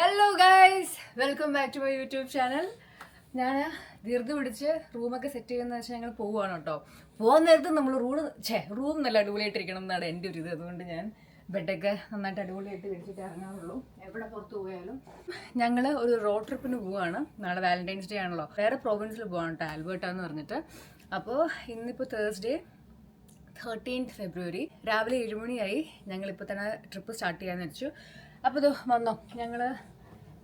Hello guys, welcome back to my YouTube channel. ഞാൻ ധൃതി പിടിച്ച് റൂമൊക്കെ സെറ്റ് ചെയ്യുന്ന വെച്ചാൽ ഞങ്ങൾ പോവുകയാണ് കേട്ടോ. പോകാൻ നേരത്ത് നമ്മൾ റൂം നല്ല അടിപൊളിയായിട്ടിരിക്കണം എന്നാണ് എൻ്റെ ഒരു ഇത്. അതുകൊണ്ട് ഞാൻ ബെഡൊക്കെ നന്നായിട്ട് അടിപൊളിയായിട്ട് വിരിച്ചിട്ട് ഇറങ്ങാറുള്ളൂ. എവിടെ പുറത്ത് പോയാലും ഞങ്ങൾ ഒരു റോഡ് ട്രിപ്പിന് പോവുകയാണ്. നാളെ വാലന്റൈൻസ് ഡേ ആണല്ലോ. വേറെ പ്രോവിൻസിൽ പോവാണ് കേട്ടോ, ആൽബർട്ട എന്ന് പറഞ്ഞിട്ട്. അപ്പോൾ ഇന്നിപ്പോൾ തേഴ്സ്ഡേ 13th ഫെബ്രുവരി രാവിലെ 7 മണിയായി. ഞങ്ങളിപ്പോൾ തന്നെ ട്രിപ്പ് സ്റ്റാർട്ട് ചെയ്യാമെന്ന് വെച്ചു. അപ്പോൾ ഇത് വന്നോ, ഞങ്ങൾ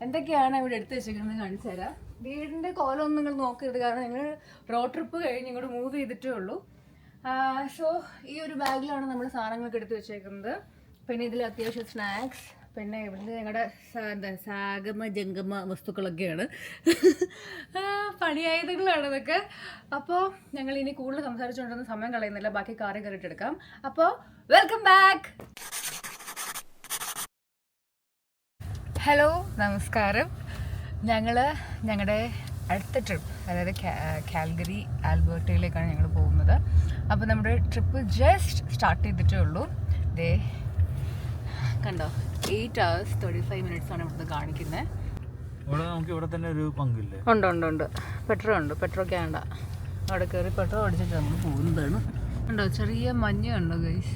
എന്തൊക്കെയാണ് ഇവിടെ എടുത്ത് വെച്ചിരിക്കുന്നത് കാണിച്ചു തരാം. വീടിൻ്റെ കോലമൊന്നും നിങ്ങൾ നോക്കരുത്, കാരണം ഞങ്ങൾ റോഡ് ട്രിപ്പ് കഴിഞ്ഞ് ഇങ്ങോട്ട് മൂവ് ചെയ്തിട്ടേ ഉള്ളൂ. സോ ഈ ഒരു ബാഗിലാണ് നമ്മൾ സാധനങ്ങളൊക്കെ എടുത്ത് വെച്ചേക്കുന്നത്. പിന്നെ ഇതിൽ അത്യാവശ്യം സ്നാക്സ്, പിന്നെ ഇവിടുന്ന് ഞങ്ങളുടെ സാഗമ ജംഗമ വസ്തുക്കളൊക്കെയാണ്. പണിയായുധങ്ങളാണ് ഇതൊക്കെ. അപ്പോൾ ഞങ്ങൾ ഇനി കൂടുതൽ സംസാരിച്ചുകൊണ്ടൊന്നും സമയം കളയുന്നില്ല, ബാക്കി കാറി കയറിയിട്ടെടുക്കാം. അപ്പോൾ വെൽക്കം ബാക്ക്. ഹലോ, നമസ്കാരം. ഞങ്ങളുടെ അടുത്ത ട്രിപ്പ്, അതായത് കാൽഗറി ആൽബർട്ടയിലേക്കാണ് ഞങ്ങൾ പോകുന്നത്. അപ്പോൾ നമ്മുടെ ട്രിപ്പ് ജസ്റ്റ് സ്റ്റാർട്ട് ചെയ്തിട്ടേ ഉള്ളൂ. ദേ കണ്ടോ, 8 hours 35 minutes ആണ് ഇവിടുന്ന് കാണിക്കുന്നത്. ഉണ്ട് പെട്രോ ക്യാൻഡ. അവിടെ കയറി പെട്രോൾ അടിച്ചിട്ട് നമ്മൾ പോകുന്നതാണ്. ഉണ്ടോ, ചെറിയ മഞ്ഞ് കണ്ടോ ഗൈസ്.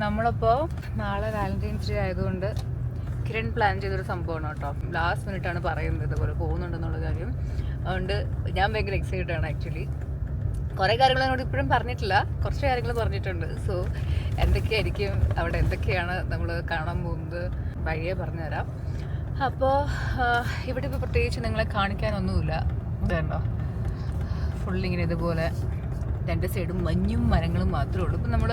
നമ്മളിപ്പോൾ നാളെ വാലന്റൈൻസ് ഡേ ആയതുകൊണ്ട് കിരൺ പ്ലാൻ ചെയ്തൊരു സംഭവമാണ് കേട്ടോ. ലാസ്റ്റ് മിനിറ്റാണ് പറയുന്നത് ഇതുപോലെ പോകുന്നുണ്ടെന്നുള്ള കാര്യം. അതുകൊണ്ട് ഞാൻ ഭയങ്കര എക്സൈറ്റഡ് ആണ് ആക്ച്വലി. കുറേ കാര്യങ്ങൾ എന്നോട് ഇപ്പോഴും പറഞ്ഞിട്ടില്ല, കുറച്ച് കാര്യങ്ങൾ പറഞ്ഞിട്ടുണ്ട്. സോ എന്തൊക്കെയായിരിക്കും അവിടെ, എന്തൊക്കെയാണ് നമ്മൾ കാണാൻ പോകുന്നത് വഴിയെ പറഞ്ഞുതരാം. അപ്പോൾ ഇവിടെ ഇപ്പോൾ പ്രത്യേകിച്ച് നിങ്ങളെ കാണിക്കാനൊന്നുമില്ല. ഇതുണ്ടോ, ഫുള്ളിങ്ങനെ ഇതുപോലെ രണ്ട് സൈഡും മഞ്ഞും മരങ്ങളും മാത്രമേ ഉള്ളൂ. ഇപ്പം നമ്മൾ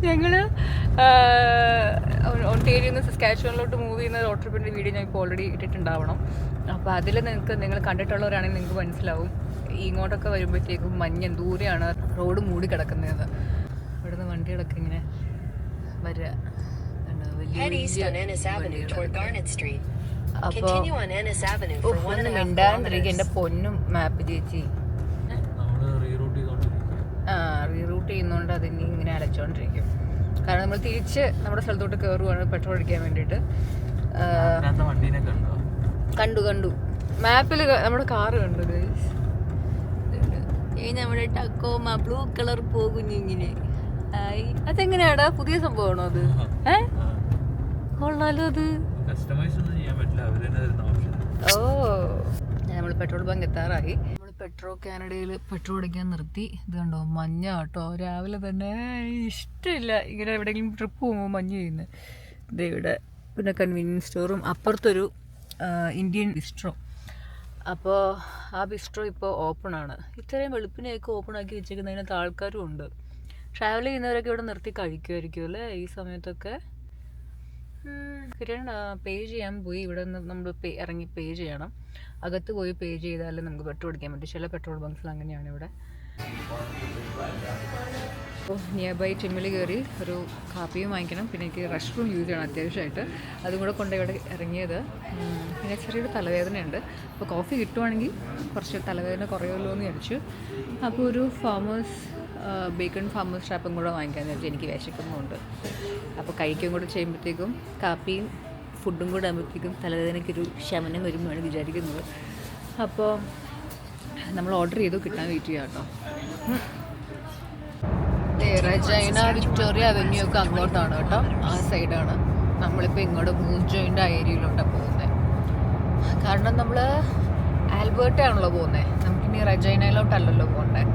ഞങ്ങൾ ഒണ്ടേരിയിൽ നിന്ന് സസ്കാച്ചുവനിലോട്ട് മൂവ് ചെയ്യുന്ന റോഡ് ട്രിപ്പിൻ്റെ വീഡിയോ ഞാൻ ഇപ്പോൾ ഓൾറെഡി ഇട്ടിട്ടുണ്ടാവണം. അപ്പോൾ അതിൽ നിങ്ങൾ കണ്ടിട്ടുള്ളവരാണെങ്കിൽ നിങ്ങൾക്ക് മനസ്സിലാവും. ഇങ്ങോട്ടൊക്കെ വരുമ്പോഴത്തേക്കും മഞ്ഞ് ദൂരെയാണ് റോഡ് മൂടി കിടക്കുന്നത്. ഇവിടുന്ന് വണ്ടികളൊക്കെ ഇങ്ങനെ വരിക. അപ്പോൾ ഒന്ന് മിണ്ടാണ്ടിരിക്കും എൻ്റെ പൊന്നും മാപ്പ് ചേച്ചി. റീറൂട്ട് ചെയ്യുന്നതുകൊണ്ട് അതിന് ഇങ്ങനെ അലച്ചോണ്ടിരിക്കും. കാരണം നമ്മൾ തിരിച്ച് നമ്മുടെ സ്ഥലത്തോട്ട് കയറുവാണ് പെട്രോൾ അടിക്കാൻ വേണ്ടിയിട്ട്. കണ്ടു മാപ്പിൽ നമ്മുടെ കാറ് കണ്ടു. നമ്മുടെ ടക്കോമ ബ്ലൂ കളർ പോകുന്നു ഇങ്ങനെ. അതെങ്ങനെയാടാ, പുതിയ സംഭവമാണോ അത്? കൊള്ളാലോ അത്. ഓ, നമ്മൾ പെട്രോൾ ബങ്ക് എത്താറായി. പെട്രോ കാനഡയിൽ പെട്രോൾ അടിക്കാൻ നിർത്തി. ഇത് കണ്ടോ, മഞ്ഞ കേട്ടോ. രാവിലെ തന്നെ ഇഷ്ടമില്ല ഇങ്ങനെ എവിടെയെങ്കിലും ട്രിപ്പ് പോകുമ്പോൾ മഞ്ഞ് ചെയ്യുന്നത്. ഇത് ഇവിടെ പിന്നെ കൺവീനിയൻസ് സ്റ്റോറും അപ്പുറത്തൊരു ഇന്ത്യൻ ബിസ്ട്രോ. അപ്പോൾ ആ ബിസ്ട്രോ ഇപ്പോൾ ഓപ്പണാണ്. ഇത്രയും വെളുപ്പിനെയൊക്കെ ഓപ്പൺ ആക്കി വെച്ചേക്കുന്നതിനകത്ത് ആൾക്കാരും ഉണ്ട്. ട്രാവൽ ചെയ്യുന്നവരൊക്കെ ഇവിടെ നിർത്തി കഴിക്കുമായിരിക്കും അല്ലേ ഈ സമയത്തൊക്കെ. കിരൺ പേ ചെയ്യാൻ പോയി. ഇവിടെ നിന്ന് നമ്മൾ ഇറങ്ങി പേ ചെയ്യണം. അകത്ത് പോയി പേ ചെയ്താലേ നമുക്ക് പെട്രോൾ അടിക്കാൻ പറ്റും. ചില പെട്രോൾ ബങ്ക്സിൽ അങ്ങനെയാണ് ഇവിടെ. അപ്പോൾ നിയർ ബൈ ടിമ്മിൽ കയറി ഒരു കാപ്പിയും വാങ്ങിക്കണം. പിന്നെ എനിക്ക് റെസ്റ്റ് റൂം യൂസ് ചെയ്യണം അത്യാവശ്യമായിട്ട്. അതും കൂടെ കൊണ്ട് ഇവിടെ ഇറങ്ങിയത്. പിന്നെ ചെറിയൊരു തലവേദനയുണ്ട്. അപ്പോൾ കോഫി കിട്ടുവാണെങ്കിൽ കുറച്ച് തലവേദന കുറയുമല്ലോ എന്ന് വിചാരിച്ചു. അപ്പോൾ ഒരു ബേക്കൺ ഫാമേഴ്സ് റാപ്പും കൂടെ വാങ്ങിക്കാമെന്ന് വെച്ചാൽ എനിക്ക് വിശക്കുന്നുണ്ട്. അപ്പോൾ കഴിക്കുകയും കൂടെ ചെയ്യുമ്പോഴത്തേക്കും കാപ്പിയും ഫുഡും കൂടെ ആകുമ്പോഴത്തേക്കും തലവേദനയ്ക്കൊരു ശമനം വരുമെന്നാണ് വിചാരിക്കുന്നത്. അപ്പോൾ നമ്മൾ ഓർഡർ ചെയ്തു, കിട്ടാൻ വെയിറ്റ് ചെയ്യാം കേട്ടോ. റജൈന വിക്ടോറിയ അവന്യൂ ഒക്കെ അങ്ങോട്ടാണ് കേട്ടോ, ആ സൈഡാണ്. നമ്മളിപ്പോൾ ഇങ്ങോട്ട് മൂവ് ജോയിൻ്റ് ആ ഏരിയയിലോട്ടാണ് പോകുന്നത്. കാരണം നമ്മൾ ആൽബർട്ടയാണല്ലോ പോകുന്നത്, നമുക്കിനി റജൈനയിലോട്ടല്ലല്ലോ പോകേണ്ടത്.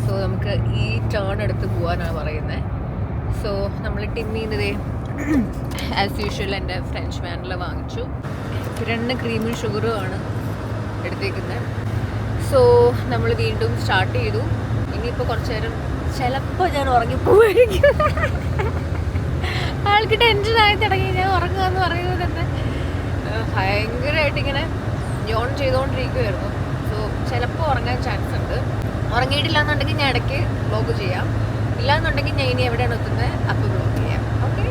സോ നമുക്ക് ഈ ടേൺ എടുത്ത് പോകാനാണ് പറയുന്നത്. സോ നമ്മൾ ടിമ്മിന്നതേ ആസ് യൂഷ്വൽ എൻ്റെ ഫ്രഞ്ച് വാനില വാങ്ങിച്ചു. കിരണിന് ക്രീമും ഷുഗറും ആണ് എടുത്തേക്കുന്നത്. സോ നമ്മൾ വീണ്ടും സ്റ്റാർട്ട് ചെയ്തു. ഇനിയിപ്പോൾ കുറച്ച് നേരം ചിലപ്പോൾ ഞാൻ ഉറങ്ങിപ്പോയിരിക്കും. ആൾക്ക് ടെൻഷനായി തുടങ്ങി. ഞാൻ ഉറങ്ങുക എന്ന് പറയുന്നത് തന്നെ ഭയങ്കരമായിട്ടിങ്ങനെ ജോൺ ചെയ്തുകൊണ്ടിരിക്കുമായിരുന്നു. സോ ചിലപ്പോൾ ഉറങ്ങാൻ ചാൻസ് ഉണ്ട്. ഉറങ്ങിയിട്ടില്ല എന്നുണ്ടെങ്കിൽ ഞാൻ ഇടയ്ക്ക് വ്ലോഗ് ചെയ്യാം. ഇല്ലാന്നുണ്ടെങ്കിൽ ഞാൻ ഇനി എവിടെയാണ് എത്തുന്നത് അപ്പോൾ വ്ലോഗ് ചെയ്യാം. ഓക്കെ.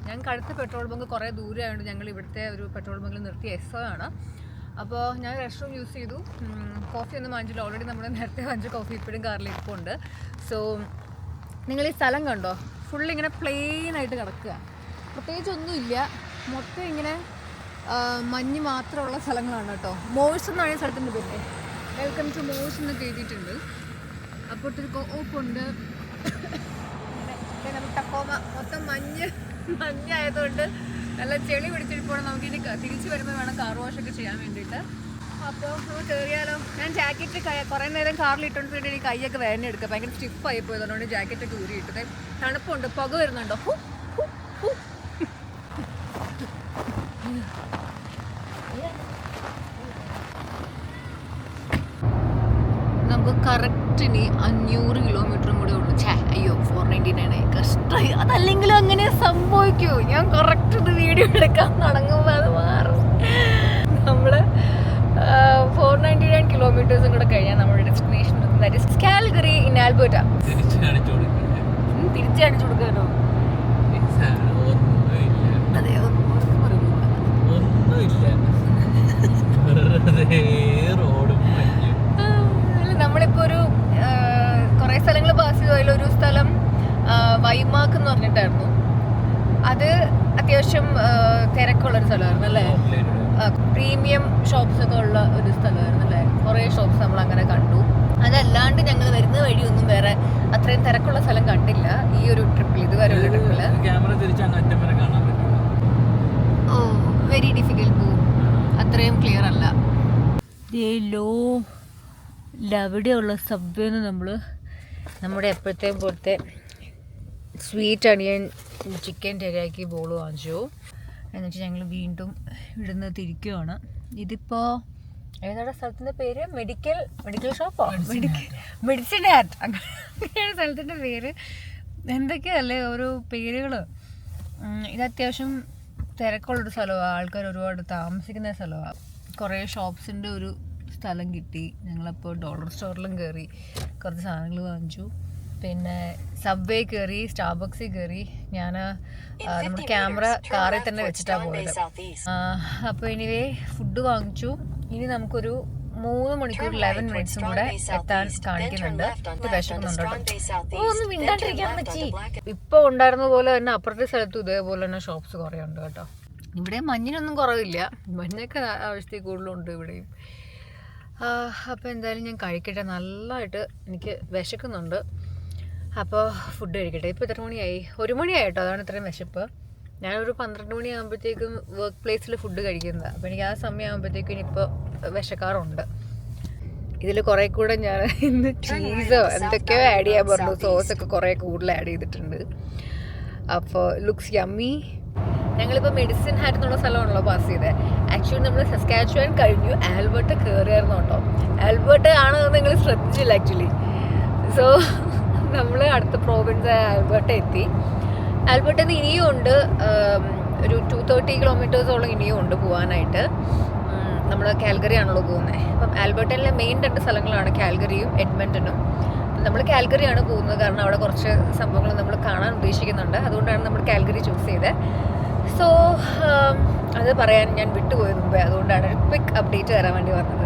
ഞങ്ങൾക്ക് അടുത്ത പെട്രോൾ ബങ്ക് കുറേ ദൂരമായതുകൊണ്ട് ഞങ്ങൾ ഇവിടുത്തെ ഒരു പെട്രോൾ ബങ്കിൽ നിർത്തി എസ്സോ ആണ്. അപ്പോൾ ഞാൻ റെസ്റ്റ് റൂം യൂസ് ചെയ്തു. കോഫി ഒന്നും വാങ്ങിച്ചില്ല. ഓൾറെഡി നമ്മൾ നേരത്തെ വാങ്ങിച്ച കോഫി ഇപ്പോഴും കാറിൽ ഇപ്പോൾ ഉണ്ട്. സോ നിങ്ങൾ ഈ സ്ഥലം കണ്ടോ, ഫുള്ളിങ്ങനെ പ്ലെയിൻ ആയിട്ട് കിടക്കുക. പ്രത്യേകിച്ചൊന്നുമില്ല, മൊത്തം ഇങ്ങനെ മഞ്ഞ് മാത്രമുള്ള സ്ഥലങ്ങളാണ് കേട്ടോ. മോഴ്സ് എന്നാണ് ഈ സ്ഥലത്തിൻ്റെ പേര്. വെൽക്കം ടു മോഴ്സ് എന്നൊക്കെ എഴുതിയിട്ടുണ്ട്. അപ്പോഴത്തെ ഓപ്പുണ്ട്. ടക്കോമ മൊത്തം മഞ്ഞായതുകൊണ്ട് നല്ല ചെളി പിടിച്ചിരിപ്പോൾ നമുക്കിനി തിരിച്ചു വരുമ്പോൾ വേണം കാർ വാഷൊക്കെ ചെയ്യാൻ വേണ്ടിയിട്ട്. അപ്പോൾ നമുക്ക് കയറിയാലോ. ഞാൻ ജാക്കറ്റ് കുറേ നേരം കാറിലിട്ടുകൊണ്ട് ഈ കൈയൊക്കെ വേദന എടുക്കുക, ഭയങ്കര സ്റ്റിഫായി പോയത്. അതുകൊണ്ട് ജാക്കറ്റൊക്കെ ഊരിയിട്ടത്. തണുപ്പുണ്ട്, പുക വരുന്നുണ്ടോ. നമുക്ക് കറക്റ്റിന് 500 കിലോമീറ്ററും കൂടെ ഉള്ളു. അയ്യോ 499 കഷ്ടമായി. അതല്ലെങ്കിലും അങ്ങനെ സംഭവിക്കൂ. ഞാൻ കറക്റ്റ് ഇത് വീഡിയോ എടുക്കാൻ തുടങ്ങുമ്പോൾ അത് മാറും. നമ്മള് 499 കിലോമീറ്റേഴ്സും കൂടെ കഴിഞ്ഞാൽ നമ്മുടെ ഡെസ്റ്റിനേഷൻ കാൽഗറി ഇൻ ആൽബർട്ട. തിരിച്ചു കാണിച്ചു കൊടുക്കാനോ? അതെ, നമ്മളിപ്പോ ഒരു കുറെ സ്ഥലങ്ങൾ പാസ് ചെയ്തു. അതിലൊരു സ്ഥലം വൈമാക്ക് എന്ന് പറഞ്ഞിട്ടായിരുന്നു. അത് അത്യാവശ്യം തിരക്കുള്ളൊരു സ്ഥലമായിരുന്നു അല്ലേ. പ്രീമിയം ഷോപ്സ് ഒക്കെ ഉള്ള ഒരു സ്ഥലമായിരുന്നു അല്ലേ. കുറേ ഷോപ്സ് നമ്മൾ അങ്ങനെ കണ്ടു. അതല്ലാണ്ട് ഞങ്ങൾ വരുന്ന വഴിയൊന്നും വേറെ അത്രയും തിരക്കുള്ള സ്ഥലം കണ്ടില്ല ഈ ഒരു ട്രിപ്പിൽ, ഇതുവരെയുള്ള ട്രിപ്പില്. ഓ വെരി ഡിഫിക്കൽട്ട് പോകും, അത്രയും ക്ലിയർ അല്ല. അവിടെയുള്ള സബ്വേന്ന് നമ്മൾ നമ്മുടെ എപ്പോഴത്തെയും പോലത്തെ സ്വീറ്റ് അണിയൻ ചിക്കൻ ടെറിയാക്കി ബോൾ വാങ്ങിച്ചു. എന്നുവെച്ചാൽ ഞങ്ങൾ വീണ്ടും ഇവിടുന്ന് തിരിക്കുകയാണ്. ഇതിപ്പോൾ ഏതാണ് സ്ഥലത്തിൻ്റെ പേര്? മെഡിക്കൽ ഷോപ്പോ മെഡിസിൻ ഹാറ്റ് അങ്ങനെയാണ് സ്ഥലത്തിൻ്റെ പേര്. എന്തൊക്കെയല്ലേ ഓരോ പേരുകൾ. ഇത് അത്യാവശ്യം തിരക്കുള്ളൊരു സ്ഥലമാണ്, ആൾക്കാർ ഒരുപാട് താമസിക്കുന്ന സ്ഥലമാണ്. കുറേ ഷോപ്സിൻ്റെ ഒരു സ്ഥലം കിട്ടി. ഞങ്ങളപ്പോൾ ഡോളർ സ്റ്റോറിലും കയറി കുറച്ച് സാധനങ്ങൾ വാങ്ങിച്ചു. പിന്നെ സബ്വേ കയറി, സ്റ്റാർബക്സിൽ കയറി. ഞാൻ നമ്മുടെ ക്യാമറ കാറിൽ തന്നെ വെച്ചിട്ടാണ് പോയത്. അപ്പോൾ ഇനിവേ ഫുഡ് വാങ്ങിച്ചു. ഇനി നമുക്കൊരു 3 മണിക്കൂർ 11 മിനിറ്റ്സും കൂടെ എത്താൻ കാണിക്കുന്നുണ്ട്. വിശക്കുന്നുണ്ട് കേട്ടോ. ഒന്നും മിണ്ടാണ്ടിരിക്കാൻ പറ്റി. ഇപ്പോൾ ഉണ്ടായിരുന്ന പോലെ തന്നെ അപ്പുറത്തെ സ്ഥലത്തും ഇതേപോലെ തന്നെ ഷോപ്സ് കുറേ ഉണ്ട് കേട്ടോ. ഇവിടെ മഞ്ഞിനൊന്നും കുറവില്ല, മഞ്ഞൊക്കെ ആവശ്യത്തിൽ കൂടുതലുണ്ട് ഇവിടെയും. അപ്പോൾ എന്തായാലും ഞാൻ കഴിക്കട്ടെ. നല്ലതായിട്ട് എനിക്ക് വിശക്കുന്നുണ്ട്. അപ്പോൾ ഫുഡ് കഴിക്കട്ടെ. ഇപ്പോൾ എത്ര മണിയായി? 1 മണിയായി കേട്ടോ. അതാണ് ഇത്രയും വിശപ്പ്. ഞാനൊരു 12 മണിയാകുമ്പോഴത്തേക്കും വർക്ക് പ്ലേസിൽ ഫുഡ് കഴിക്കുന്നത്. അപ്പോൾ എനിക്ക് ആ സമയമാകുമ്പോഴത്തേക്കും ഇനിയിപ്പോൾ വിശക്കാറുണ്ട്. ഇതിൽ കുറേ കൂടെ ഞാൻ ഇന്ന് ചീസോ എന്തൊക്കെയോ ആഡ് ചെയ്യാൻ പറഞ്ഞു. സോസൊക്കെ കുറേ കൂടുതൽ ആഡ് ചെയ്തിട്ടുണ്ട്. അപ്പോൾ ലുക്സ് യമ്മി. ഞങ്ങളിപ്പോൾ മെഡിസിൻ ഹാറ്റ് എന്നുള്ള സ്ഥലമാണല്ലോ പാസ് ചെയ്തത്. ആക്ച്വലി നമ്മൾ സസ്കാച്ചുവാൻ കഴിഞ്ഞു, ആൽബർട്ട കയറിയായിരുന്നു കേട്ടോ. ആൽബർട്ട ആണെന്ന് നിങ്ങൾ ശ്രദ്ധിച്ചില്ല ആക്ച്വലി. സോ നമ്മൾ അടുത്ത പ്രോവിൻസായ ആൽബർട്ട എത്തി. ആൽബർട്ടയിൽ നിന്ന് ഇനിയും ഉണ്ട് ഒരു 230 കിലോമീറ്റേഴ്സോളം ഇനിയും ഉണ്ട് പോകാനായിട്ട്. നമ്മൾ കാൽഗറി ആണല്ലോ പോകുന്നത്. അപ്പം ആൽബർട്ടയിലെ മെയിൻ 2 സ്ഥലങ്ങളാണ് കാൽഗറിയും എഡ്മണ്ടനും. നമ്മൾ കാൽഗറിയാണ് പോകുന്നത് കാരണം അവിടെ കുറച്ച് സംഭവങ്ങൾ നമ്മൾ കാണാൻ ഉദ്ദേശിക്കുന്നുണ്ട്. അതുകൊണ്ടാണ് നമ്മൾ കാൽഗറി ചൂസ് ചെയ്തത്. സോ അത് പറയാൻ ഞാൻ വിട്ടുപോയത് മുമ്പേ, അതുകൊണ്ടാണ് ഒരു ക്വിക്ക് അപ്ഡേറ്റ് തരാൻ വേണ്ടി വന്നത്.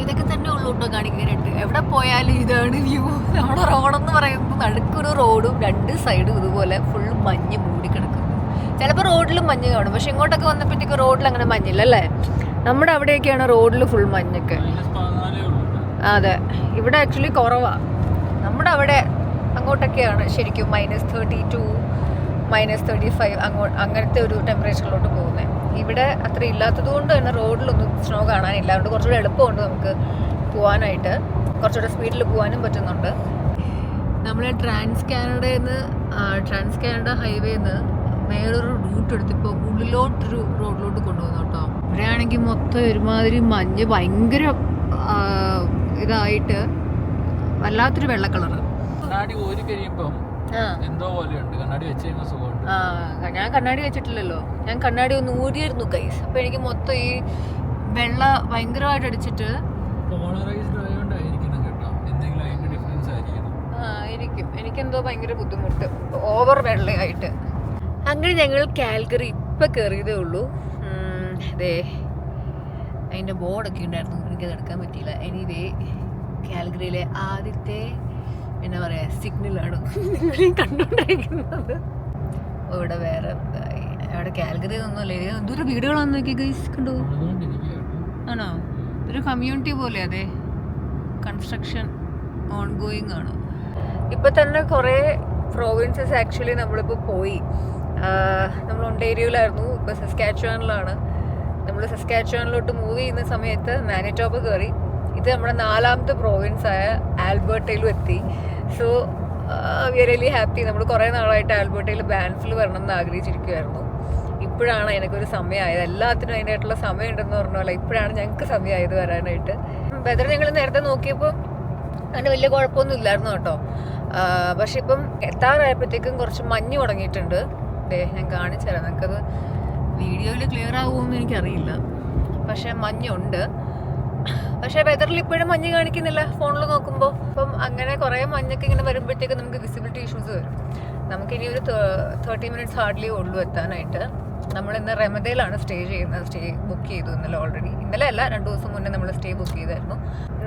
ഇതൊക്കെ തന്നെ ഉള്ളൂ കേട്ടോ കാണിക്കാനായിട്ട്. എവിടെ പോയാലും ഇതാണ് വ്യൂ. നമ്മുടെ റോഡെന്ന് പറയുമ്പോൾ നടുക്കൊരു റോഡും 2 സൈഡും ഇതുപോലെ ഫുൾ മഞ്ഞ് മൂടിക്കിടക്കുന്നു. ചിലപ്പോൾ റോഡിലും മഞ്ഞ് കാണും, പക്ഷെ ഇങ്ങോട്ടൊക്കെ വന്നപ്പോഴത്തേക്ക് റോഡിൽ അങ്ങനെ മഞ്ഞില്ല അല്ലേ. നമ്മുടെ അവിടെയൊക്കെയാണ് റോഡിൽ ഫുൾ മഞ്ഞൊക്കെ. അതെ, ഇവിടെ ആക്ച്വലി കുറവാണ്. നമ്മുടെ അവിടെ അങ്ങോട്ടൊക്കെയാണ് ശരിക്കും -32 -35 അങ്ങനത്തെ ഒരു ടെമ്പറേച്ചറിലോട്ട് പോകുന്നത്. ഇവിടെ അത്ര ഇല്ലാത്തത് കൊണ്ട് തന്നെ റോഡിലൊന്നും സ്നോ കാണാനില്ല. അതുകൊണ്ട് കുറച്ചുകൂടെ എളുപ്പമുണ്ട് നമുക്ക് പോകാനായിട്ട്. കുറച്ചുകൂടെ സ്പീഡിൽ പോകാനും പറ്റുന്നുണ്ട്. നമ്മൾ ട്രാൻസ് കാനഡ ഹൈവേന്ന് വേറൊരു റൂട്ട് എടുത്തിപ്പോൾ ഉള്ളിലോട്ടൊരു റോഡിലോട്ട് കൊണ്ടുപോകുന്നു കേട്ടോ. ഇവിടെയാണെങ്കിൽ മൊത്തം ഒരുമാതിരി മഞ്ഞ് ഭയങ്കര ഇതായിട്ട് വല്ലാത്തൊരു വെള്ള കളറ്. ഞാൻ കണ്ണാടി വെച്ചിട്ടില്ലല്ലോ. ഞാൻ കണ്ണാടി ഒന്ന് ഊരിയായിരുന്നു ഗൈസ്. അപ്പൊ എനിക്ക് മൊത്തം ഈ വെള്ള ഭയങ്കരമായിട്ട് അടിച്ചിട്ട് ആയിരിക്കും. എനിക്കെന്തോ ഭയങ്കര ബുദ്ധിമുട്ട്, ഓവർ വെള്ളയായിട്ട്. അങ്ങനെ ഞങ്ങൾ കാൽഗറി ഇപ്പൊ കയറിയതേ ഉള്ളൂ. അതെ, അതിന്റെ ബോർഡൊക്കെ ഉണ്ടായിരുന്നു, എനിക്കത് എടുക്കാൻ പറ്റിയില്ല. എനിവേ കാൽഗറിയിലെ ആദ്യത്തെ എന്താ പറയാ സിഗ്നലാണ് നിങ്ങൾ കണ്ടുകൊണ്ടിരിക്കുന്നത്. ഇവിടെ വേറെ അവിടെ കാൽഗറി ഒന്നുമല്ല, എന്തൊരു വീടുകളാന്ന് നോക്കി ഗൈസ്, കണ്ടു ആണോ? ഒരു കമ്മ്യൂണിറ്റി പോലെ, അതെ, കൺസ്ട്രക്ഷൻ ഓൺ ഗോയിങ് ആണ്. ഇപ്പം തന്നെ കുറേ പ്രോവിൻസസ് ആക്ച്വലി നമ്മളിപ്പോൾ പോയി. നമ്മൾ ഒണ്ടേരിയയിലായിരുന്നു, ഇപ്പോൾ സസ്കാച്ചുവാനിലാണ്. നമ്മൾ സസ്കാച്ചുവാനിലോട്ട് മൂവ് ചെയ്യുന്ന സമയത്ത് മാനിറ്റോബ കയറി. ഇത് നമ്മുടെ 4ാമത്തെ പ്രോവിൻസായ ആൽബർട്ടയിലും എത്തി. So we are really happy. നമ്മൾ കുറേ നാളായിട്ട് ആൽബർട്ടയിൽ ബാൻഫിൽ വരണം എന്ന് ആഗ്രഹിച്ചിരിക്കുമായിരുന്നു. ഇപ്പോഴാണ് എനിക്കൊരു സമയമായത്. എല്ലാത്തിനും അതിനായിട്ടുള്ള സമയം ഉണ്ടെന്ന് പറഞ്ഞ പോലെ ഇപ്പോഴാണ് ഞങ്ങൾക്ക് സമയമായത് വരാനായിട്ട്. വെതർ ഞങ്ങൾ നേരത്തെ നോക്കിയപ്പോൾ അങ്ങനെ വലിയ കുഴപ്പമൊന്നും ഇല്ലായിരുന്നു കേട്ടോ. പക്ഷെ ഇപ്പം എത്താറായപ്പോഴത്തേക്കും കുറച്ച് മഞ്ഞ് തുടങ്ങിയിട്ടുണ്ട്. ഞാൻ കാണിച്ചു തരാം, നമുക്കത് വീഡിയോയിൽ ക്ലിയർ ആകുമെന്ന് എനിക്കറിയില്ല. പക്ഷെ മഞ്ഞുണ്ട്. പക്ഷെ വെതറിൽ ഇപ്പോഴും മഞ്ഞ് കാണിക്കുന്നില്ല ഫോണിൽ നോക്കുമ്പോൾ. അപ്പം അങ്ങനെ കുറേ മഞ്ഞൊക്കെ ഇങ്ങനെ വരുമ്പോഴത്തേക്കും നമുക്ക് വിസിബിലിറ്റി ഇഷ്യൂസ് വരും. നമുക്കിനി ഒരു 30 മിനിറ്റ്സ് ഹാർഡ്ലി ഉള്ളൂ എത്താനായിട്ട്. നമ്മളിന്ന് റമദയിലാണ് സ്റ്റേ ചെയ്യുന്നത്. സ്റ്റേ ബുക്ക് ചെയ്തു ഇന്നലെ ഓൾറെഡി. ഇന്നലെ അല്ല, 2 ദിവസം മുന്നേ നമ്മൾ സ്റ്റേ ബുക്ക് ചെയ്തായിരുന്നു.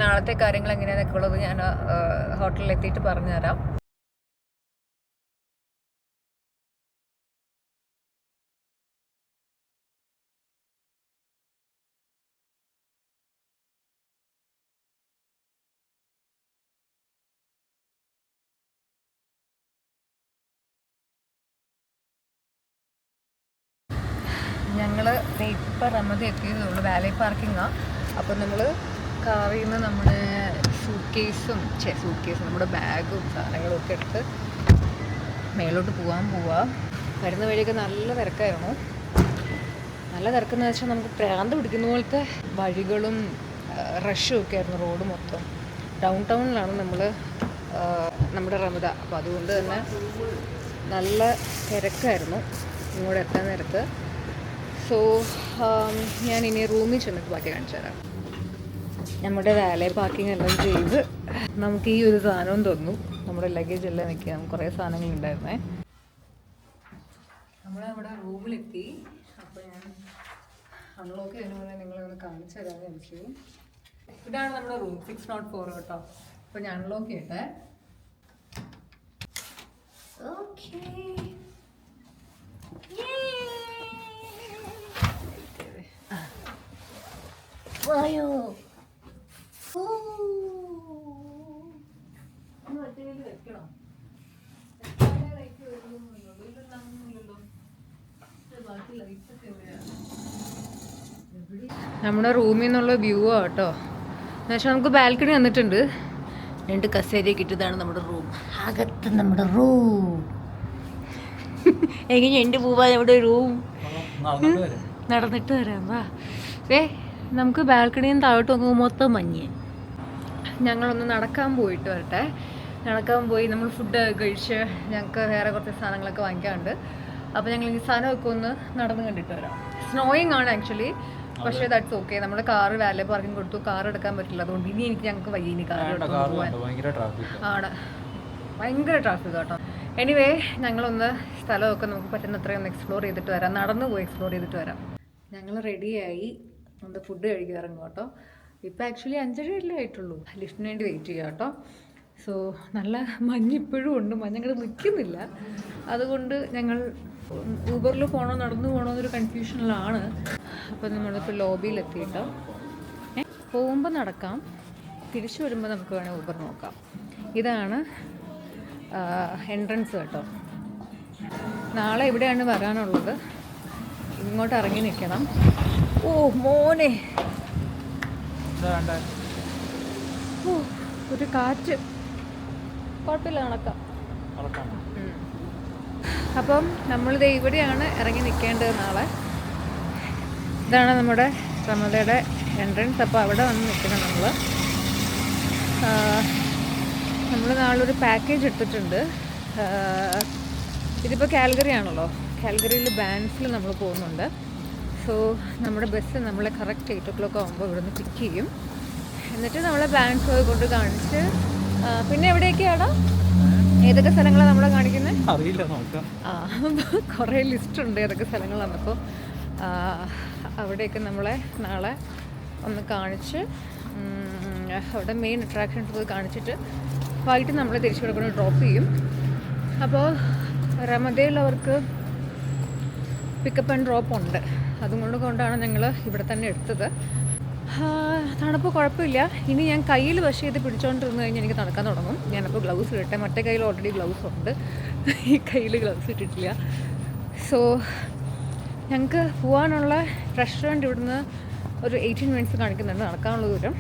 നാളത്തെ കാര്യങ്ങൾ എങ്ങനെയാണെന്നൊക്കെ ഉള്ളത് ഞാൻ ഹോട്ടലിൽ എത്തിയിട്ട് പറഞ്ഞുതരാം. ഞങ്ങൾ ഇപ്പം റമദ എത്തിയതേ ഉള്ളൂ. വാലി പാർക്കിങ്ങാണ്. അപ്പം നമ്മൾ കാറിൽ നിന്ന് നമ്മുടെ സൂട്ട് കേസും നമ്മുടെ ബാഗും സാധനങ്ങളും ഒക്കെ എടുത്ത് മേലോട്ട് പോവാ. വരുന്ന വഴിയൊക്കെ നല്ല തിരക്കായിരുന്നു. നല്ല തിരക്കെന്ന് വെച്ചാൽ നമുക്ക് പ്രാന്ത് പിടിക്കുന്ന പോലത്തെ വഴികളും റഷും ഒക്കെ ആയിരുന്നു റോഡ് മൊത്തം. ഡൗൺ ടൗണിലാണ് നമ്മുടെ റമദ. അപ്പോൾ അതുകൊണ്ട് തന്നെ നല്ല തിരക്കായിരുന്നു ഇങ്ങോട്ട് എത്താൻ നേരത്ത്. സോ ഞാൻ ഇനി റൂമിൽ ചെന്നിട്ട് ബാക്കി കാണിച്ചു തരാം. നമ്മുടെ വാലി പാർക്കിംഗ് എല്ലാം ചെയ്ത് നമുക്ക് ഈ ഒരു സാധനവും തന്നു. നമ്മുടെ ലഗേജ് എല്ലാം നിൽക്കുക. കുറേ സാധനങ്ങളുണ്ടായിരുന്നേ. നമ്മുടെ റൂമിലെത്തി. അപ്പോൾ ഞാൻ അൺലോക്ക് ചെയ്യുന്ന പോലെ നിങ്ങളൊന്ന് കാണിച്ചു തരാമെന്ന് എനിക്ക്. ഇതാണ് നമ്മുടെ റൂം 604 കേട്ടോ. അപ്പോൾ ഞാൻ അൺലോക്ക് ചെയ്യട്ടെ. ഓക്കേ, വായോ വെക്കണം. നമ്മുടെ റൂമിൽ നിന്നുള്ള വ്യൂ ആട്ടോ. എന്നുവെച്ചാൽ നമുക്ക് ബാൽക്കണി വന്നിട്ടുണ്ട്. 2 കസേരയൊക്കെ ഇട്ടതാണ് നമ്മുടെ റൂം. അകത്ത് നമ്മുടെ റൂം. എങ്ങനെ എൻ്റെ പോവാൻ നമ്മുടെ റൂം നടന്നിട്ട് വരാം. വാ നമുക്ക് ബാൽക്കണിയിൽ നിന്ന് താഴോട്ട് നോക്കുമ്പോൾ മൊത്തം മഞ്ഞ്. ഞങ്ങളൊന്ന് നടക്കാൻ പോയിട്ട് വരട്ടെ. നടക്കാൻ പോയി നമ്മൾ ഫുഡ് കഴിച്ച് ഞങ്ങൾക്ക് വേറെ കുറച്ച് സാധനങ്ങളൊക്കെ വാങ്ങിക്കാറുണ്ട്. അപ്പോൾ ഞങ്ങൾ ഈ സാധനമൊക്കെ ഒന്ന് നടന്ന് കണ്ടിട്ട് വരാം. സ്നോയിങ് ആണ് ആക്ച്വലി, പക്ഷേ ദാറ്റ്സ് ഓക്കെ. നമ്മൾ കാറ് വാലി പാർക്കിംഗ് കൊടുത്തു. കാർ എടുക്കാൻ പറ്റില്ല. അതുകൊണ്ട് ഇനി ഞങ്ങൾക്ക് വയ്യ ഇനി കാർ പോകാൻ. ആണ്, ഭയങ്കര ട്രാഫിക് കേട്ടോ. എനിവേ ഞങ്ങളൊന്ന് സ്ഥലമൊക്കെ നമുക്ക് പറ്റുന്നത്രയും ഒന്ന് എക്സ്പ്ലോർ ചെയ്തിട്ട് വരാം. നടന്നു പോയി എക്സ്പ്ലോർ ചെയ്തിട്ട് വരാം. ഞങ്ങൾ റെഡിയായി നമ്മുടെ ഫുഡ് കഴിക്കാൻ ഇറങ്ങും കേട്ടോ. ഇപ്പം ആക്ച്വലി 5:30 ആയിട്ടുള്ളൂ. ലിഫ്റ്റിന് വേണ്ടി വെയിറ്റ് ചെയ്യാം കേട്ടോ. സോ നല്ല മഞ്ഞ് ഇപ്പോഴും ഉണ്ട്. മഞ്ഞങ്ങോട്ട് നിൽക്കുന്നില്ല. അതുകൊണ്ട് ഞങ്ങൾ ഊബറിൽ പോകണോ നടന്നു പോകണോ എന്നൊരു കൺഫ്യൂഷനിലാണ്. അപ്പോൾ നമ്മളിപ്പോൾ ലോബിയിലെത്തിയിട്ടോ. പോകുമ്പോൾ നടക്കാം, തിരിച്ചു വരുമ്പോൾ നമുക്ക് വേണമെങ്കിൽ ഊബർ നോക്കാം. ഇതാണ് എൻട്രൻസ് കേട്ടോ. നാളെ ഇവിടെയാണ് വരാനുള്ളത്. ഇങ്ങോട്ട് ഇറങ്ങി നിൽക്കണം. ഓ മോനെ, ഒരു കാറ്റ്. കുഴപ്പമില്ല, നടക്കാം. അപ്പം നമ്മളിത് ഇവിടെയാണ് ഇറങ്ങി നിൽക്കേണ്ടത് നാളെ. ഇതാണ് നമ്മുടെ റമദയുടെ എൻട്രൻസ്. അപ്പോൾ അവിടെ വന്ന് നിൽക്കണം നമ്മൾ നാളെ ഒരു പാക്കേജ് എടുത്തിട്ടുണ്ട്. ഇതിപ്പോൾ കാൽഗറി ആണല്ലോ. കാൽഗറിയിൽ ബാൻഫിൽ നമ്മൾ പോകുന്നുണ്ട്. സോ നമ്മുടെ ബസ് നമ്മളെ കറക്റ്റ് 8 o'clock ആകുമ്പോൾ ഇവിടെ നിന്ന് പിക്ക് ചെയ്യും. എന്നിട്ട് നമ്മളെ ബാൻഫ് കൊണ്ട് കാണിച്ച് പിന്നെ എവിടെയൊക്കെയാണോ ഏതൊക്കെ സ്ഥലങ്ങളാണ് നമ്മളെ കാണിക്കുന്നത് അറിയില്ല. നോക്കാം. കുറേ ലിസ്റ്റ് ഉണ്ട് ഏതൊക്കെ സ്ഥലങ്ങളാണെന്നപ്പോൾ അവിടെയൊക്കെ നമ്മളെ നാളെ ഒന്ന് കാണിച്ച് അവിടെ മെയിൻ അട്രാക്ഷൻസ് പോയി കാണിച്ചിട്ട് വൈകിട്ട് നമ്മളെ തിരിച്ചു കൊടുക്കണം, ഡ്രോപ്പ് ചെയ്യും. അപ്പോൾ റമദയിലുള്ളവർക്ക് പിക്കപ്പ് ആൻഡ് ഡ്രോപ്പ് ഉണ്ട്. അതുകൊണ്ടാണ് ഞങ്ങൾ ഇവിടെ തന്നെ എടുത്തത്. തണുപ്പ് കുഴപ്പമില്ല. ഇനി ഞാൻ കയ്യിൽ പക്ഷേ ഇത് പിടിച്ചുകൊണ്ടിരുന്ന് കഴിഞ്ഞാൽ എനിക്ക് നടക്കാൻ തുടങ്ങും. ഞാനപ്പോൾ ഗ്ലൗസ് ഇട്ടെ. മറ്റേ കയ്യിൽ ഓൾറെഡി ഗ്ലൗസ് ഉണ്ട്, ഈ കയ്യിൽ ഗ്ലൗസ് ഇട്ടിട്ടില്ല. സോ ഞങ്ങൾക്ക് പോകാനുള്ള റെസ്റ്റോറൻറ്റ് ഇവിടുന്ന് ഒരു 18 മിനിറ്റ്സ് കാണിക്കുന്നുണ്ട് നടക്കാനുള്ള ദൂരം.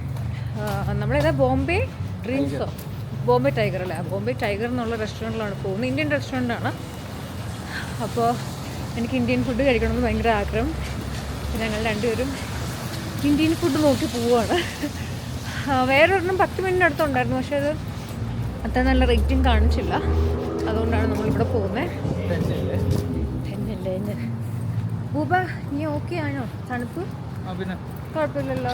നമ്മളേതാ ബോംബെ ഡ്രീംസോ ബോംബെ ടൈഗർ അല്ലേ, ബോംബെ ടൈഗർ എന്നുള്ള റെസ്റ്റോറൻറ്റിലാണ് പോകുന്നത്. ഇന്ത്യൻ റെസ്റ്റോറൻറ്റാണ്. അപ്പോൾ എനിക്ക് ഇന്ത്യൻ ഫുഡ് കഴിക്കണമെന്ന് ഭയങ്കര ആഗ്രഹം. ഞങ്ങൾ രണ്ടുപേരും ഇന്ത്യൻ ഫുഡ് നോക്കി പോവുകയാണ്. വേറൊരെണ്ണം 10 മിനിറ്റ് അടുത്തുണ്ടായിരുന്നു, പക്ഷേ അത് അത്ര നല്ല റേറ്റിംഗ് കാണിച്ചില്ല. അതുകൊണ്ടാണ് നമ്മളിവിടെ പോകുന്നത്. എന്നെ ഊബ, നീ ഓക്കെ ആണോ? തണുപ്പ് കുഴപ്പമില്ലല്ലോ.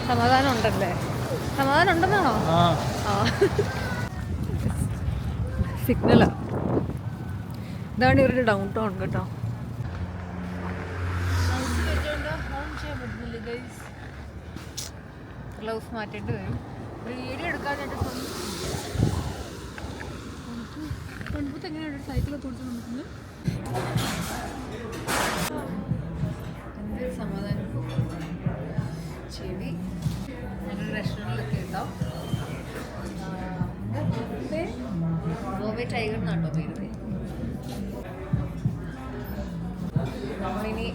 സമാധാനം ഉണ്ടല്ലേ? സമാധാനം ഉണ്ടെന്നാണോ? സിഗ്നലാ. ഇതാണ് ഇവരുടെ ഡൗൺ ടൗൺ കേട്ടോ. ഗ്ലൗസ് മാറ്റേണ്ടി വരും. ഒരു വീഡിയോ എടുക്കാനായിട്ട് തണുപ്പത്ത് എങ്ങനെയാണ് സൈക്കിളൊക്കെ കൊടുത്ത് നോക്കുന്നത്? എന്തൊരു സമാധാനം. ചെവി ഞങ്ങളുടെ റെസ്റ്റോറൻറ്റിലൊക്കെ ഉണ്ടാവും. ബോംബെ ടൈഗർ എന്നാട്ടോ പേര്. നമ്മളിനി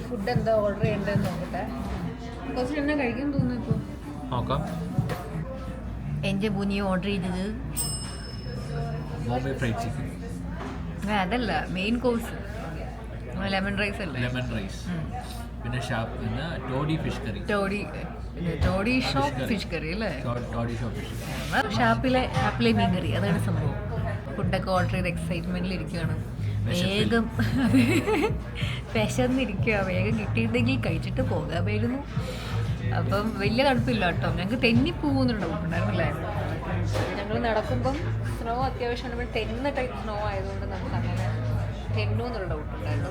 ഫുഡ് എന്താ ഓർഡർ ചെയ്യേണ്ടതെന്ന് നോക്കട്ടെ. കുറച്ച് എണ്ണ കഴിക്കാൻ തോന്നുന്നു ഇപ്പോൾ. നോക്കാം. എൻ്റെ ബുനി ഓർഡർ ചെയ്തത് ബോംബെ ഫ്രൈഡ് ചിക്കൻ. അതല്ല, മെയിൻ കോഴ്സ് ലെമൺ റൈസ് അല്ലേ? Lemon rice. പിന്നെ toddy fish curry. Toddy shop fish curry അല്ലേ? Toddy shop fish curry. ഷാപ്പിലെ മീൻ കറി. അതാണ് സംഭവം. ഫുഡൊക്കെ ഓർഡർ ചെയ്ത് എക്സൈറ്റ്മെൻറ്റിൽ ഇരിക്കുകയാണ്. വേഗം വിശന്നിരിക്കുക. വേഗം കിട്ടിയിട്ടുണ്ടെങ്കിൽ കഴിച്ചിട്ട് പോകാമായിരുന്നു. അപ്പം വലിയ തണുപ്പില്ല കേട്ടോ. ഞങ്ങൾക്ക് തെന്നിപ്പോകുന്നൊരു ഡൗട്ടുണ്ടായിരുന്നില്ലേ? ഞങ്ങൾ നടക്കുമ്പം സ്നോ അത്യാവശ്യം നമ്മൾ തെന്ന ടൈപ്പ് സ്നോ ആയതുകൊണ്ട് നമുക്ക് അങ്ങനെ തെന്നൂന്നൊരു ഡൗട്ടുണ്ടായിരുന്നു.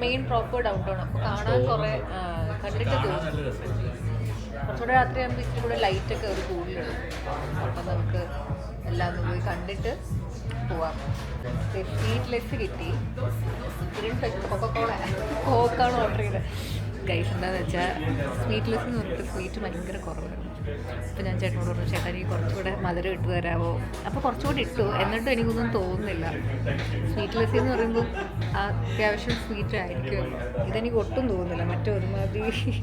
Main proper down town. അപ്പോൾ കാണാൻ കുറേ കണ്ടിട്ട് തോന്നും. കുറച്ചുകൂടെ രാത്രി ആകുമ്പോൾ ഇത്തിരി കൂടെ ലൈറ്റൊക്കെ ഒരു കൂടുതലുണ്ട്. അപ്പം നമുക്ക് എല്ലാം പോയി കണ്ടിട്ട് പോവാം. സ്വീറ്റ്ലെസ് കിട്ടി. കോക്കാണ് ഓർഡർ ചെയ്തത്. ഗൈസ് എന്താണെന്ന് വെച്ചാൽ സ്വീറ്റ്ലെസ് എന്ന് പറഞ്ഞിട്ട് സ്വീറ്റ് ഭയങ്കര കുറവാണ്. അപ്പോൾ ഞാൻ ചേട്ടനോട് പറഞ്ഞു, ചേട്ടാ എനിക്ക് കുറച്ചുകൂടെ മധുരം ഇട്ട് തരാമോ? അപ്പോൾ കുറച്ചുകൂടി ഇട്ടു. എന്നിട്ടും എനിക്കൊന്നും തോന്നുന്നില്ല. സ്വീറ്റ്ലെസ് എന്ന് പറയുമ്പോൾ അത്യാവശ്യം സ്വീറ്റ് ആയിരിക്കും. ഇതെനിക്ക് ഒട്ടും തോന്നുന്നില്ല. മറ്റേ ഒരുമാതിരി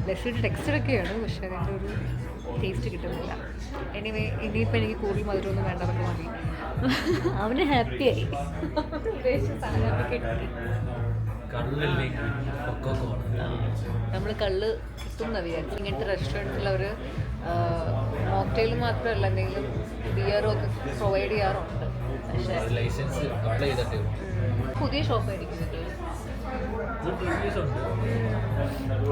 ലെസ്സിൻ്റെ ടെക്സ്ചറൊക്കെയാണ്, പക്ഷേ അതിൻ്റെ ഒരു ടേസ്റ്റ് കിട്ടുന്നില്ല. എനിവേ ഇനിയിപ്പോൾ എനിക്ക് കൂടുതൽ മധുരമൊന്നും വേണ്ടവർക്ക് മതി. അവന് ഹാപ്പിയായി. ഉദ്ദേശിച്ച സാധനം കിട്ടി. നമ്മൾ കള്ള് കിട്ടുന്ന വിചാരിച്ചു. ഇങ്ങനത്തെ റെസ്റ്റോറൻറ്റിൽ അവർ മോക്ടെയിൽ മാത്രമല്ല എന്തെങ്കിലും ബിയറും ഒക്കെ പ്രൊവൈഡ് ചെയ്യാറുണ്ട്. പക്ഷേ പുതിയ ഷോപ്പായിരിക്കും.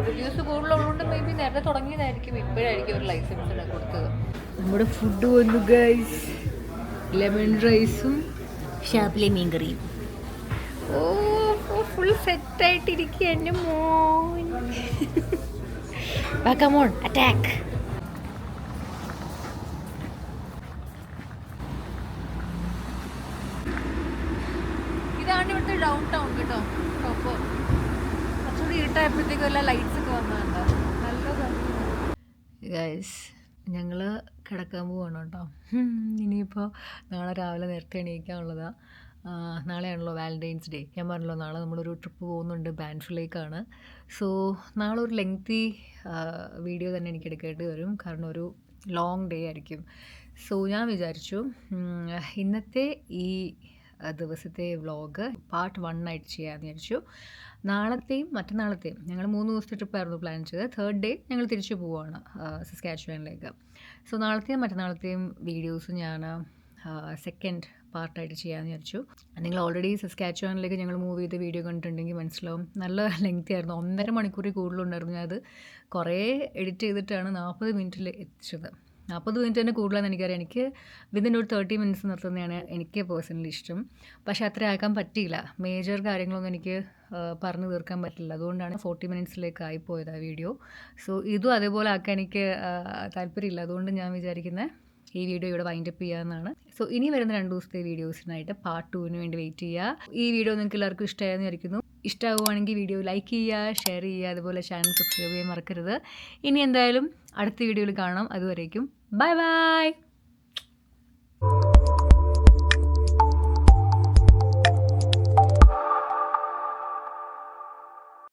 റിവ്യൂസ് കൂടുതലുള്ളതുകൊണ്ട് മേ ബി നേരത്തെ തുടങ്ങിയതായിരിക്കും. ഇപ്പോഴായിരിക്കും ഒരു ലൈസൻസിനെ കൊടുത്തത്. നമ്മുടെ ഫുഡ് വന്നു ഗൈസ്. ലെമൺ റൈസും ഷാപ്പിലെ മീൻ കറിയും. ഓ ഫുൾ സെറ്റായിട്ടിരിക്കുക എൻ്റെ മോൻ. Come on attack. ഇതാണ് ഇവിടുത്തെ ഡൗൺ ടൗൺ കേട്ടോ. അപ്പോൾ കുറച്ചുകൂടി ഇരുട്ടായപ്പോഴത്തേക്കും എല്ലാ ലൈറ്റ്സ് ഒക്കെ വന്നതുണ്ടോ? നല്ലതാണ് ഗൈസ്. ഞങ്ങൾ കിടക്കാൻ പോവാണ് കേട്ടോ. ഇനിയിപ്പോൾ നാളെ രാവിലെ നേരത്തെ എണീക്കാനുള്ളതാണ്. നാളെയാണല്ലോ വാലൻറ്റൈൻസ് ഡേ. ഞാൻ പറഞ്ഞല്ലോ നാളെ നമ്മളൊരു ട്രിപ്പ് പോകുന്നുണ്ട്, ബാൻഫിലേക്കാണ്. സോ നാളെ ഒരു ലെങ്തി വീഡിയോ തന്നെ എനിക്ക് എടുക്കേണ്ടി വരും, കാരണം ഒരു ലോങ് ഡേ ആയിരിക്കും. സോ ഞാൻ വിചാരിച്ചു ഇന്നത്തെ ഈ ദിവസത്തെ വ്ളോഗ് പാർട്ട് 1 ആയിട്ട് ചെയ്യാമെന്ന് വിചാരിച്ചു. നാളത്തെയും മറ്റന്നാളത്തെയും ഞങ്ങൾ 3 ദിവസത്തെ ട്രിപ്പായിരുന്നു പ്ലാൻ ചെയ്തത്. 3rd ഡേ ഞങ്ങൾ തിരിച്ചു പോവുകയാണ് സസ്കാച്ചുവാനിലേക്ക്. സോ നാളത്തെയും മറ്റന്നാളത്തെയും വീഡിയോസ് ഞാൻ സെക്കൻഡ് പാർട്ടായിട്ട് ചെയ്യാമെന്ന് വിചാരിച്ചു. നിങ്ങൾ ഓൾറെഡി സസ്കാച്ചുവാനിലേക്ക് ഞങ്ങൾ മൂവ് ചെയ്ത വീഡിയോ കണ്ടിട്ടുണ്ടെങ്കിൽ മനസ്സിലാവും. നല്ല ലെങ്തി ആയിരുന്നു. 1.5 മണിക്കൂറിൽ കൂടുതലുണ്ടായിരുന്നു. ഞാൻ അത് കുറേ എഡിറ്റ് ചെയ്തിട്ടാണ് 40 മിനിറ്റിൽ എത്തിച്ചത്. 40 മിനിറ്റ് തന്നെ കൂടുതലാണെന്ന് എനിക്കറിയാം. എനിക്ക് വിതിൻ ഒരു 30 മിനിറ്റ്സ് നിർത്തുന്നതാണ് എനിക്ക് പേഴ്സണലി ഇഷ്ടം. പക്ഷേ അത്ര ആക്കാൻ പറ്റിയില്ല. മേജർ കാര്യങ്ങളൊന്നും എനിക്ക് പറഞ്ഞു തീർക്കാൻ പറ്റില്ല. അതുകൊണ്ടാണ് 40 മിനിറ്റ്സിലേക്ക് ആയിപ്പോയത് ആ വീഡിയോ. സോ ഇതും അതേപോലെ ആക്കാൻ എനിക്ക് താല്പര്യമില്ല. അതുകൊണ്ട് ഞാൻ വിചാരിക്കുന്നത് ഈ വീഡിയോ ഇവിടെ വൈൻഡപ്പ് ചെയ്യാവുന്നതാണ്. സോ ഇനി വരുന്ന 2 ദിവസത്തെ വീഡിയോസിനായിട്ട് പാർട്ട് 2 വേണ്ടി വെയിറ്റ് ചെയ്യുക. ഈ വീഡിയോ നിങ്ങൾക്ക് എല്ലാവർക്കും ഇഷ്ടമായെന്ന് വിചാരിക്കുന്നു. ഇഷ്ടമാവുകയാണെങ്കിൽ വീഡിയോ ലൈക്ക് ചെയ്യുക, ഷെയർ ചെയ്യുക, അതുപോലെ ചാനൽ സബ്സ്ക്രൈബ് ചെയ്യാൻ മറക്കരുത്. ഇനി എന്തായാലും അടുത്ത വീഡിയോയിൽ കാണാം. അതുവരേക്കും ബൈ ബൈ.